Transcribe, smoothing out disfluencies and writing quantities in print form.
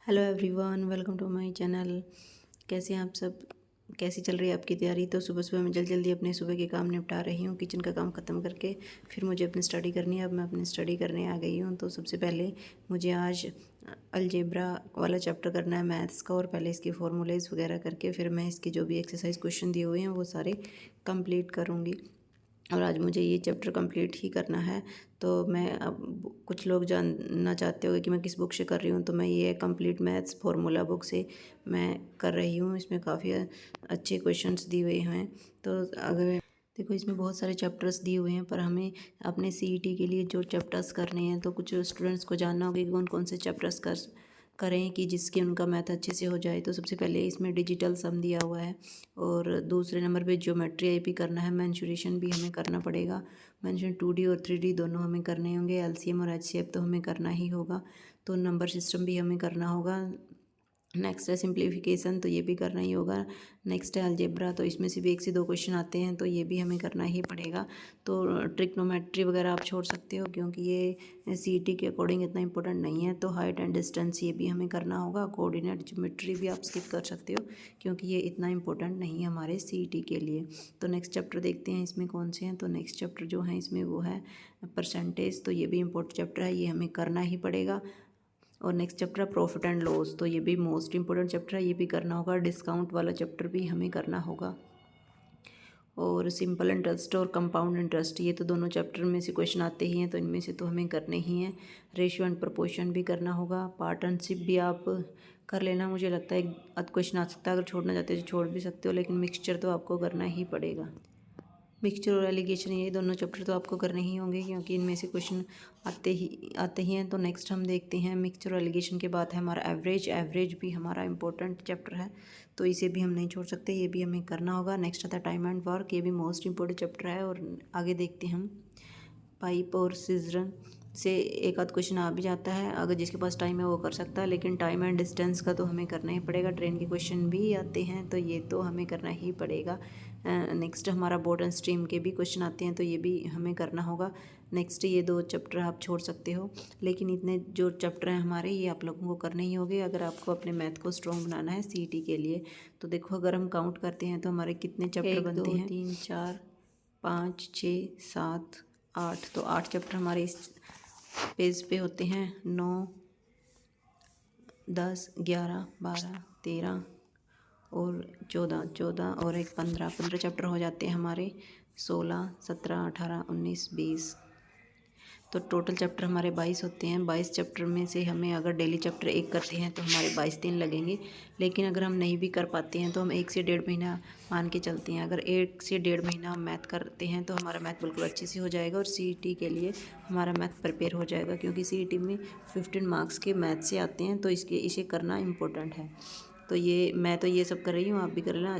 Hello everyone, welcome to my channel. कैसे हैं आप सब? कैसी चल रही है आपकी तैयारी? तो सुबह सुबह मैं जल्दी जल्दी अपने सुबह के काम निपटा रही हूँ। किचन का काम ख़त्म करके फिर मुझे अपनी स्टडी करनी है। अब मैं अपनी स्टडी करने आ गई हूँ। तो सबसे पहले मुझे आज अलजेब्रा वाला चैप्टर करना है, मैथ्स का। और पहले इसके फॉर्मूलेज वगैरह करके फिर मैं इसके जो भी एक्सरसाइज क्वेश्चन दिए हुए हैं वो सारे कंप्लीट करूँगी। और आज मुझे ये चैप्टर कंप्लीट ही करना है। तो मैं अब कुछ लोग जानना चाहते होंगे कि मैं किस बुक से कर रही हूँ, तो मैं ये कंप्लीट मैथ्स फार्मूला बुक से मैं कर रही हूँ। इसमें काफ़ी अच्छे क्वेश्चंस दिए हुए हैं। तो अगर देखो, इसमें बहुत सारे चैप्टर्स दिए हुए हैं, पर हमें अपने सीईटी के लिए जो चैप्टर्स करने हैं, तो कुछ स्टूडेंट्स को जानना होगा कि कौन कौन से चैप्टर्स करें कि जिसके उनका मैथ अच्छे से हो जाए। तो सबसे पहले इसमें डिजिटल सम दिया हुआ है, और दूसरे नंबर पे ज्योमेट्री आईपी करना है। मेंसुरेशन भी हमें करना पड़ेगा। मेंसुरेशन 2D और 3D दोनों हमें करने होंगे। एलसीएम और एचसीएफ तो हमें करना ही होगा। तो नंबर सिस्टम भी हमें करना होगा। नेक्स्ट है सिंप्लीफिकेशन, तो ये भी करना ही होगा। नेक्स्ट है अलजेब्रा, तो इसमें से भी 1 से 2 क्वेश्चन आते हैं, तो ये भी हमें करना ही पड़ेगा। तो ट्रिग्नोमेट्री वगैरह आप छोड़ सकते हो, क्योंकि ये सीईटी के अकॉर्डिंग इतना इंपॉर्टेंट नहीं है। तो हाइट एंड डिस्टेंस ये भी हमें करना होगा। कोऑर्डिनेट ज्योमेट्री भी आप स्किप कर सकते हो, क्योंकि ये इतना इंपॉर्टेंट नहीं है हमारे सीईटी के लिए। तो नेक्स्ट चैप्टर देखते हैं इसमें कौन से हैं। तो नेक्स्ट चैप्टर जो है इसमें वो है परसेंटेज। तो ये भी इंपॉर्टेंट चैप्टर है, ये हमें करना ही पड़ेगा। और नेक्स्ट चैप्टर है प्रॉफिट एंड लॉस, तो ये भी मोस्ट इंपॉर्टेंट चैप्टर है, ये भी करना होगा। डिस्काउंट वाला चैप्टर भी हमें करना होगा। और सिंपल इंटरेस्ट और कंपाउंड इंटरेस्ट, ये तो दोनों चैप्टर में से क्वेश्चन आते ही हैं, तो इनमें से तो हमें करने ही हैं। रेशियो एंड प्रोपोर्शन भी करना होगा। पार्टनरशिप भी आप कर लेना, मुझे लगता है एक आध क्वेश्चन आ सकता है। अगर छोड़ना चाहते हो तो छोड़ भी सकते हो, लेकिन मिक्सचर तो आपको करना ही पड़ेगा। मिक्सचर और एलिगेशन, ये दोनों चैप्टर तो आपको करने ही होंगे, क्योंकि इनमें से क्वेश्चन आते ही हैं। तो नेक्स्ट हम देखते हैं मिक्सचर और एलिगेशन के बाद है हमारा एवरेज। एवरेज भी हमारा इंपॉर्टेंट चैप्टर है, तो इसे भी हम नहीं छोड़ सकते, ये भी हमें करना होगा। नेक्स्ट आता है टाइम एंड वर्क, ये भी मोस्ट इंपॉर्टेंट चैप्टर है। और आगे देखते हैं हम पाइप और सीजरन से एक आध क्वेश्चन आ भी जाता है, अगर जिसके पास टाइम है वो कर सकता है, लेकिन टाइम एंड डिस्टेंस का तो हमें करना ही पड़ेगा। ट्रेन के क्वेश्चन भी आते हैं, तो ये तो हमें करना ही पड़ेगा। नेक्स्ट हमारा बोर्ड एंड स्ट्रीम के भी क्वेश्चन आते हैं, तो ये भी हमें करना होगा। नेक्स्ट ये 2 चैप्टर आप छोड़ सकते हो, लेकिन इतने जो चैप्टर हैं हमारे, ये आप लोगों को करने ही होंगे अगर आपको अपने मैथ को स्ट्रॉन्ग बनाना है सीईटी के लिए। तो देखो, अगर हम काउंट करते हैं तो हमारे कितने चैप्टर बनते हैं? 1 2 3 4 5 6 7 8। तो 8 चैप्टर हमारे इस पेज पे होते हैं। 9 10 11 12 13 और 14 और एक 15 चैप्टर हो जाते हैं हमारे। 16 17 18 19 20। तो टोटल चैप्टर हमारे 22 होते हैं। 22 चैप्टर में से हमें अगर डेली चैप्टर 1 करते हैं तो हमारे 22 दिन लगेंगे, लेकिन अगर हम नहीं भी कर पाते हैं तो हम 1 से 1.5 महीना मान के चलते हैं। अगर 1 से 1.5 महीना हम मैथ करते हैं तो हमारा मैथ बिल्कुल अच्छे से हो जाएगा, और सीईटी के लिए हमारा मैथ प्रिपेयर हो जाएगा, क्योंकि सीईटी में 15 मार्क्स के मैथ से आते हैं, तो इसे करना इम्पोर्टेंट है। तो ये मैं तो ये सब कर रही हूँ, आप भी कर लेना।